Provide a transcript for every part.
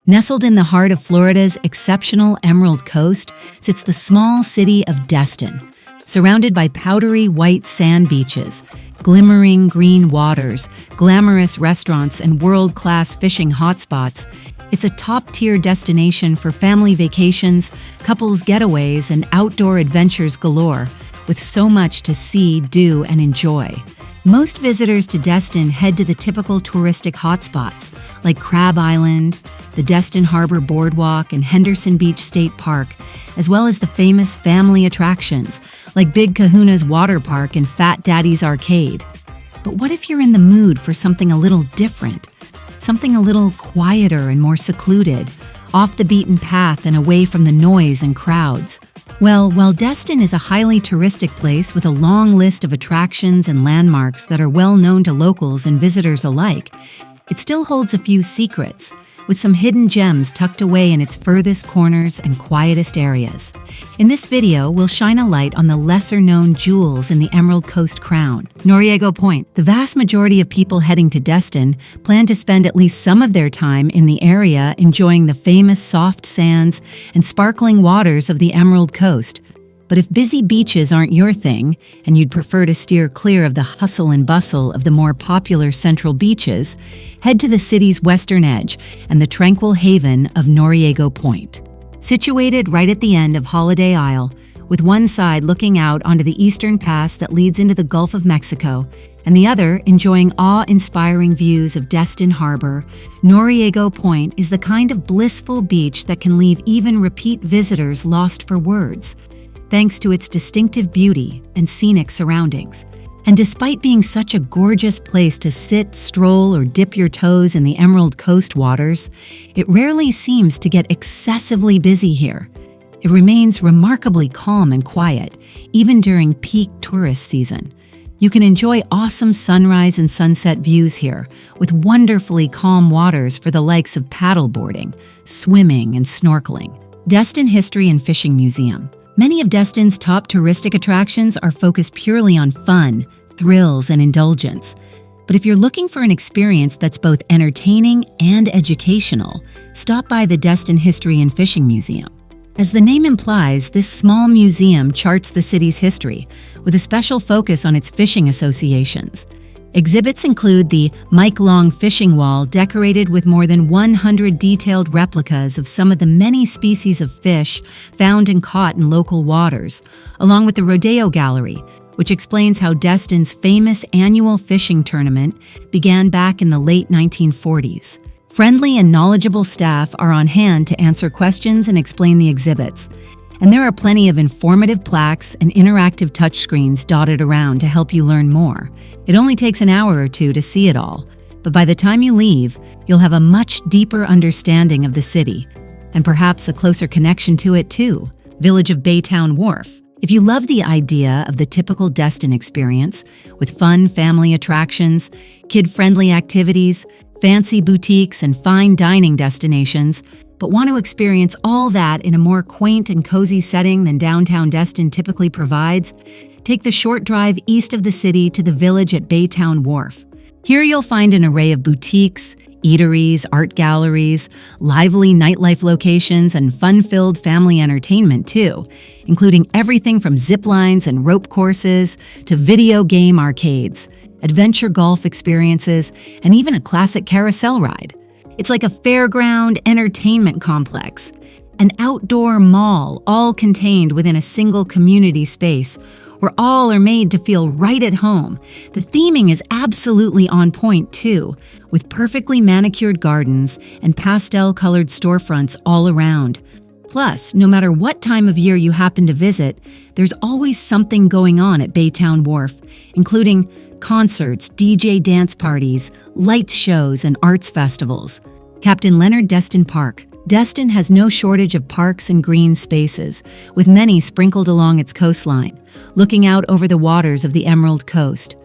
Nestled in the heart of Florida's exceptional Emerald Coast sits the small city of Destin. Surrounded by powdery white sand beaches, glimmering green waters, glamorous restaurants, and world-class fishing hotspots, it's a top-tier destination for family vacations, couples getaways, and outdoor adventures galore, with so much to see, do, and enjoy. Most visitors to Destin head to the typical touristic hotspots, like Crab Island, the Destin Harbor Boardwalk, and Henderson Beach State Park, as well as the famous family attractions, like Big Kahuna's Water Park and Fat Daddy's Arcade. But what if you're in the mood for something a little different? Something a little quieter and more secluded, off the beaten path and away from the noise and crowds? Well, while Destin is a highly touristic place with a long list of attractions and landmarks that are well known to locals and visitors alike, it still holds a few secrets, with some hidden gems tucked away in its furthest corners and quietest areas. In this video, we'll shine a light on the lesser-known jewels in the Emerald Coast crown, Norriego Point. The vast majority of people heading to Destin plan to spend at least some of their time in the area enjoying the famous soft sands and sparkling waters of the Emerald Coast. But if busy beaches aren't your thing, and you'd prefer to steer clear of the hustle and bustle of the more popular central beaches, head to the city's western edge and the tranquil haven of Norriego Point. Situated right at the end of Holiday Isle, with one side looking out onto the eastern pass that leads into the Gulf of Mexico, and the other enjoying awe-inspiring views of Destin Harbor, Norriego Point is the kind of blissful beach that can leave even repeat visitors lost for words, thanks to its distinctive beauty and scenic surroundings. And despite being such a gorgeous place to sit, stroll, or dip your toes in the Emerald Coast waters, it rarely seems to get excessively busy here. It remains remarkably calm and quiet, even during peak tourist season. You can enjoy awesome sunrise and sunset views here, with wonderfully calm waters for the likes of paddleboarding, swimming, and snorkeling. Destin History and Fishing Museum. Many of Destin's top touristic attractions are focused purely on fun, thrills, and indulgence. But if you're looking for an experience that's both entertaining and educational, stop by the Destin History and Fishing Museum. As the name implies, this small museum charts the city's history, with a special focus on its fishing associations. Exhibits include the Mike-long fishing wall decorated with more than 100 detailed replicas of some of the many species of fish found and caught in local waters, along with the Rodeo Gallery, which explains how Destin's famous annual fishing tournament began back in the late 1940s. Friendly and knowledgeable staff are on hand to answer questions and explain the exhibits. And there are plenty of informative plaques and interactive touchscreens dotted around to help you learn more. It only takes an hour or two to see it all, but by the time you leave, you'll have a much deeper understanding of the city, and perhaps a closer connection to it too, village of Baytowne Wharf. If you love the idea of the typical Destin experience, with fun family attractions, kid-friendly activities, fancy boutiques, and fine dining destinations, but want to experience all that in a more quaint and cozy setting than downtown Destin typically provides, take the short drive east of the city to the village at Baytowne Wharf. Here you'll find an array of boutiques, eateries, art galleries, lively nightlife locations, and fun-filled family entertainment too, including everything from zip lines and rope courses to video game arcades, adventure golf experiences, and even a classic carousel ride. It's like a fairground entertainment complex, an outdoor mall all contained within a single community space where all are made to feel right at home. The theming is absolutely on point too, with perfectly manicured gardens and pastel-colored storefronts all around. Plus, no matter what time of year you happen to visit, there's always something going on at Baytowne Wharf, including concerts, DJ dance parties, lights shows, and arts festivals. Captain Leonard Destin Park. Destin has no shortage of parks and green spaces, with many sprinkled along its coastline, looking out over the waters of the Emerald Coast.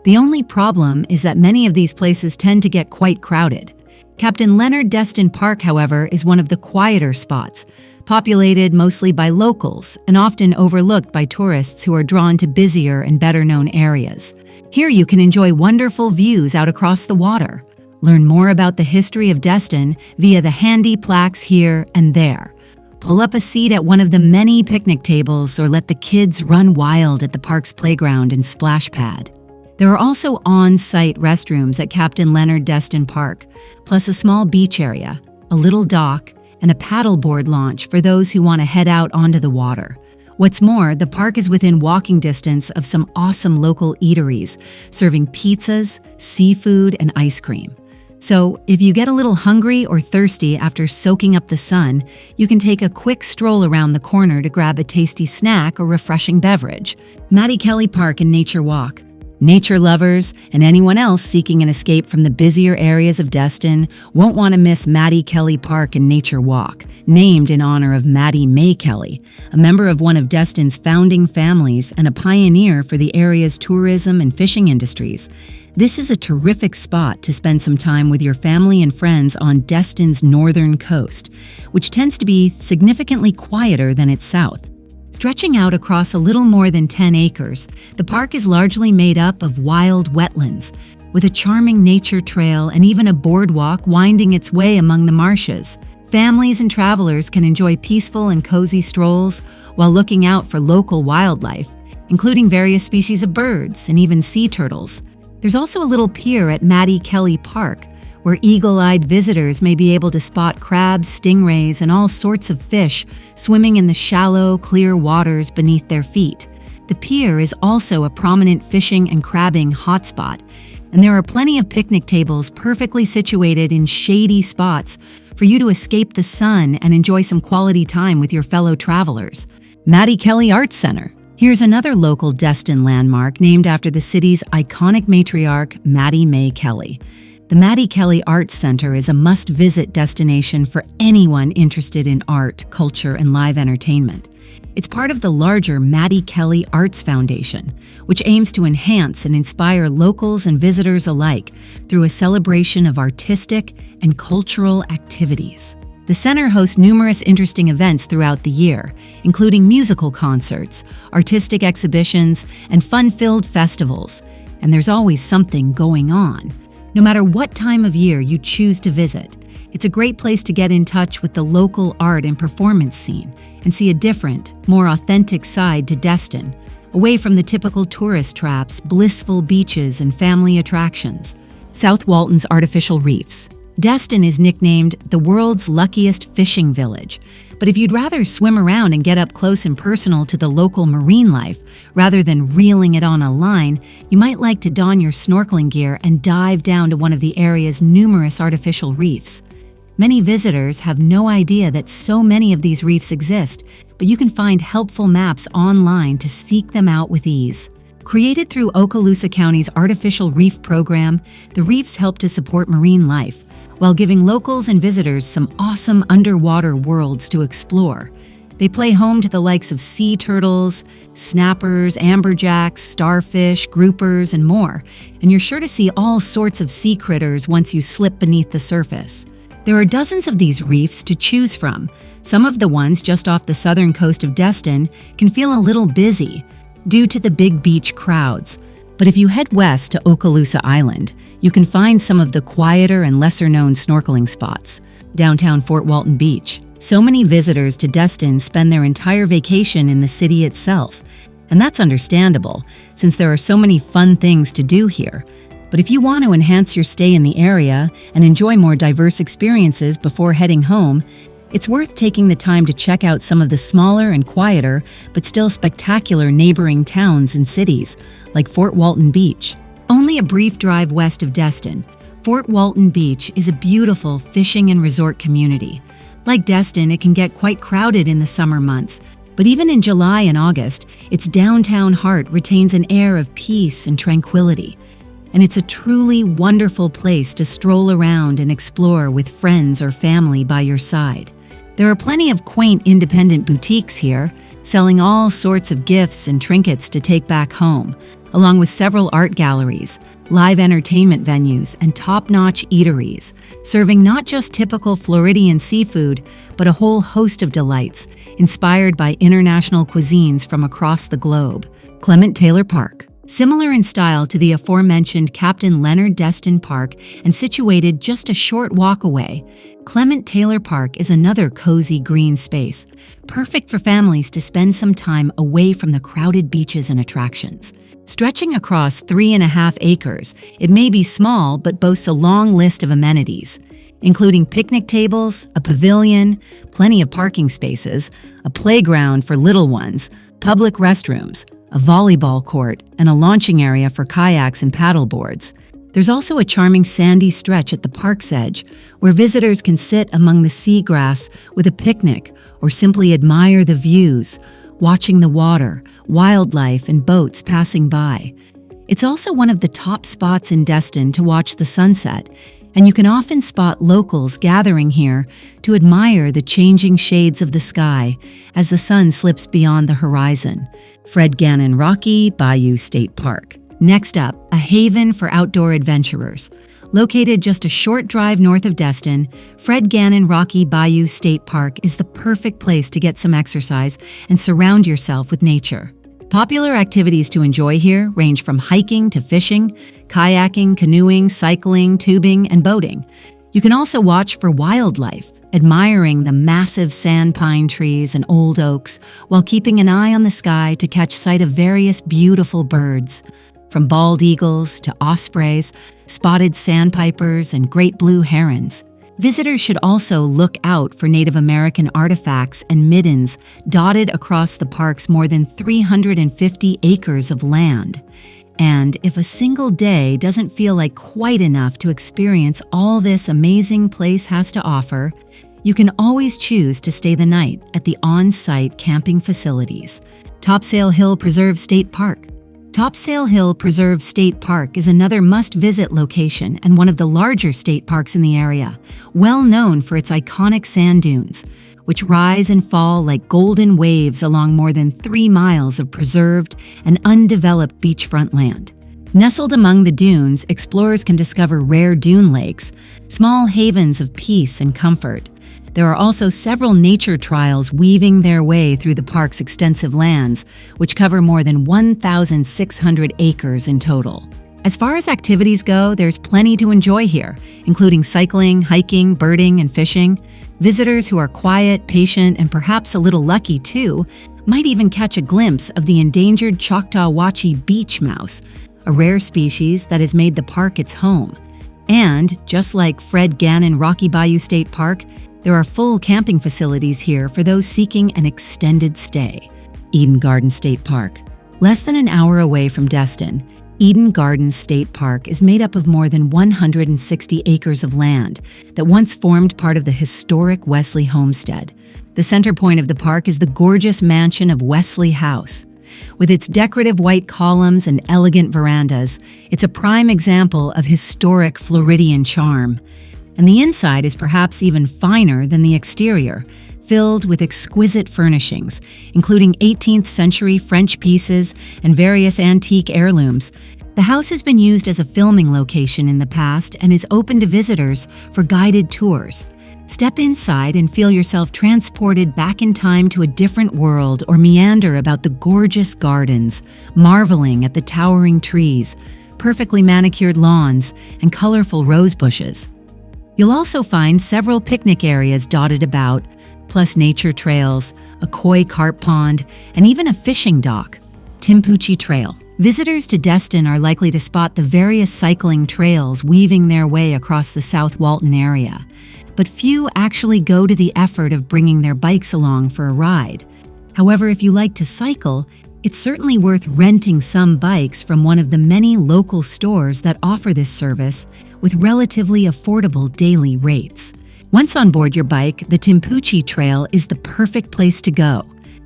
The only problem is that many of these places tend to get quite crowded. Captain Leonard Destin Park, however, is one of the quieter spots, populated mostly by locals and often overlooked by tourists who are drawn to busier and better-known areas. Here you can enjoy wonderful views out across the water. Learn more about the history of Destin via the handy plaques here and there. Pull up a seat at one of the many picnic tables or let the kids run wild at the park's playground and splash pad. There are also on-site restrooms at Captain Leonard Destin Park, plus a small beach area, a little dock, and a paddleboard launch for those who want to head out onto the water. What's more, the park is within walking distance of some awesome local eateries, serving pizzas, seafood, and ice cream. So, if you get a little hungry or thirsty after soaking up the sun, you can take a quick stroll around the corner to grab a tasty snack or refreshing beverage. Mattie Kelly Park and Nature Walk. Nature lovers and anyone else seeking an escape from the busier areas of Destin won't want to miss Mattie Kelly Park and Nature Walk, named in honor of Mattie May Kelly, a member of one of Destin's founding families and a pioneer for the area's tourism and fishing industries. This is a terrific spot to spend some time with your family and friends on Destin's northern coast, which tends to be significantly quieter than its south. Stretching out across a little more than 10 acres, the park is largely made up of wild wetlands, with a charming nature trail and even a boardwalk winding its way among the marshes. Families and travelers can enjoy peaceful and cozy strolls while looking out for local wildlife, including various species of birds and even sea turtles. There's also a little pier at Mattie Kelly Park, where eagle-eyed visitors may be able to spot crabs, stingrays, and all sorts of fish swimming in the shallow, clear waters beneath their feet. The pier is also a prominent fishing and crabbing hotspot, and there are plenty of picnic tables perfectly situated in shady spots for you to escape the sun and enjoy some quality time with your fellow travelers. Mattie Kelly Arts Center. Here's another local Destin landmark named after the city's iconic matriarch, Mattie May Kelly. The Mattie Kelly Arts Center is a must-visit destination for anyone interested in art, culture, and live entertainment. It's part of the larger Mattie Kelly Arts Foundation, which aims to enhance and inspire locals and visitors alike through a celebration of artistic and cultural activities. The center hosts numerous interesting events throughout the year, including musical concerts, artistic exhibitions, and fun-filled festivals. And there's always something going on. No matter what time of year you choose to visit, it's a great place to get in touch with the local art and performance scene and see a different, more authentic side to Destin, away from the typical tourist traps, blissful beaches, and family attractions. South Walton's artificial reefs. Destin is nicknamed the world's luckiest fishing village, but if you'd rather swim around and get up close and personal to the local marine life rather than reeling it on a line, you might like to don your snorkeling gear and dive down to one of the area's numerous artificial reefs. Many visitors have no idea that so many of these reefs exist, but you can find helpful maps online to seek them out with ease. Created through Okaloosa County's Artificial Reef Program, the reefs help to support marine life, while giving locals and visitors some awesome underwater worlds to explore. They play home to the likes of sea turtles, snappers, amberjacks, starfish, groupers, and more, and you're sure to see all sorts of sea critters once you slip beneath the surface. There are dozens of these reefs to choose from. Some of the ones just off the southern coast of Destin can feel a little busy due to the big beach crowds. But if you head west to Okaloosa Island, you can find some of the quieter and lesser-known snorkeling spots. Downtown Fort Walton Beach. So many visitors to Destin spend their entire vacation in the city itself. And that's understandable, since there are so many fun things to do here. But if you want to enhance your stay in the area and enjoy more diverse experiences before heading home, it's worth taking the time to check out some of the smaller and quieter, but still spectacular neighboring towns and cities, like Fort Walton Beach. Only a brief drive west of Destin, Fort Walton Beach is a beautiful fishing and resort community. Like Destin, it can get quite crowded in the summer months, but even in July and August, its downtown heart retains an air of peace and tranquility. And it's a truly wonderful place to stroll around and explore with friends or family by your side. There are plenty of quaint independent boutiques here, selling all sorts of gifts and trinkets to take back home, along with several art galleries, live entertainment venues, and top-notch eateries, serving not just typical Floridian seafood, but a whole host of delights, inspired by international cuisines from across the globe. Clement Taylor Park. Similar in style to the aforementioned Captain Leonard Destin Park and situated just a short walk away, Clement Taylor Park is another cozy green space, perfect for families to spend some time away from the crowded beaches and attractions. Stretching across 3.5 acres, it may be small but boasts a long list of amenities, including picnic tables, a pavilion, plenty of parking spaces, a playground for little ones, public restrooms, a volleyball court, and a launching area for kayaks and paddleboards. There's also a charming sandy stretch at the park's edge where visitors can sit among the seagrass with a picnic or simply admire the views, watching the water, wildlife, and boats passing by. It's also one of the top spots in Destin to watch the sunset, and you can often spot locals gathering here to admire the changing shades of the sky as the sun slips beyond the horizon. Fred Gannon Rocky Bayou State Park. Next up, a haven for outdoor adventurers. Located just a short drive north of Destin, Fred Gannon Rocky Bayou State Park is the perfect place to get some exercise and surround yourself with nature. Popular activities to enjoy here range from hiking to fishing, kayaking, canoeing, cycling, tubing, and boating. You can also watch for wildlife, admiring the massive sand pine trees and old oaks while keeping an eye on the sky to catch sight of various beautiful birds. From bald eagles to ospreys, spotted sandpipers, and great blue herons. Visitors should also look out for Native American artifacts and middens dotted across the park's more than 350 acres of land. And if a single day doesn't feel like quite enough to experience all this amazing place has to offer, you can always choose to stay the night at the on-site camping facilities. Topsail Hill Preserve State Park. Topsail Hill Preserve State Park is another must-visit location and one of the larger state parks in the area, well known for its iconic sand dunes, which rise and fall like golden waves along more than 3 miles of preserved and undeveloped beachfront land. Nestled among the dunes, explorers can discover rare dune lakes, small havens of peace and comfort. There are also several nature trails weaving their way through the park's extensive lands, which cover more than 1,600 acres in total. As far as activities go, there's plenty to enjoy here, including cycling, hiking, birding, and fishing. Visitors who are quiet, patient, and perhaps a little lucky too, might even catch a glimpse of the endangered Choctawhatchee beach mouse, a rare species that has made the park its home. And, just like Fred Gannon Rocky Bayou State Park, there are full camping facilities here for those seeking an extended stay. Eden Gardens State Park. Less than an hour away from Destin, Eden Gardens State Park is made up of more than 160 acres of land that once formed part of the historic Wesley homestead. The center point of the park is the gorgeous mansion of Wesley House. With its decorative white columns and elegant verandas, it's a prime example of historic Floridian charm. And the inside is perhaps even finer than the exterior, filled with exquisite furnishings, including 18th century French pieces and various antique heirlooms. The house has been used as a filming location in the past and is open to visitors for guided tours. Step inside and feel yourself transported back in time to a different world or meander about the gorgeous gardens, marveling at the towering trees, perfectly manicured lawns, and colorful rose bushes. You'll also find several picnic areas dotted about, plus nature trails, a koi carp pond, and even a fishing dock. Timpucci Trail. Visitors to Destin are likely to spot the various cycling trails weaving their way across the South Walton area, but few actually go to the effort of bringing their bikes along for a ride. However, if you like to cycle, it's certainly worth renting some bikes from one of the many local stores that offer this service with relatively affordable daily rates. Once on board your bike, the Timpucci Trail is the perfect place to go.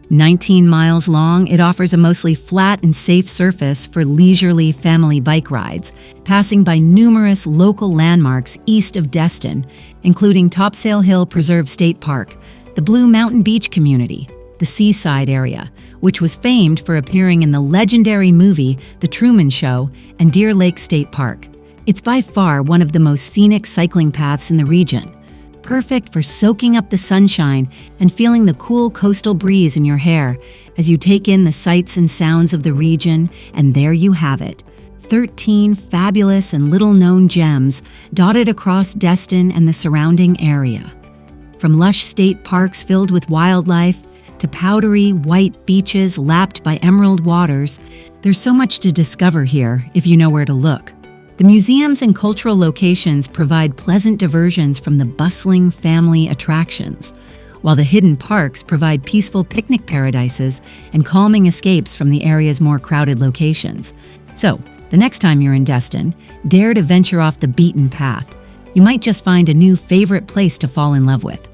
19 miles long, it offers a mostly flat and safe surface for leisurely family bike rides, passing by numerous local landmarks east of Destin, including Topsail Hill Preserve State Park, the Blue Mountain Beach community, the Seaside area, which was famed for appearing in the legendary movie The Truman Show, and Deer Lake State Park. It's by far one of the most scenic cycling paths in the region. perfect for soaking up the sunshine and feeling the cool coastal breeze in your hair as you take in the sights and sounds of the region. And there you have it, 13 fabulous and little-known gems dotted across Destin and the surrounding area. From lush state parks filled with wildlife to powdery white beaches lapped by emerald waters, there's so much to discover here if you know where to look. The museums and cultural locations provide pleasant diversions from the bustling family attractions, while the hidden parks provide peaceful picnic paradises and calming escapes from the area's more crowded locations. So, the next time you're in Destin, dare to venture off the beaten path. You might just find a new favorite place to fall in love with.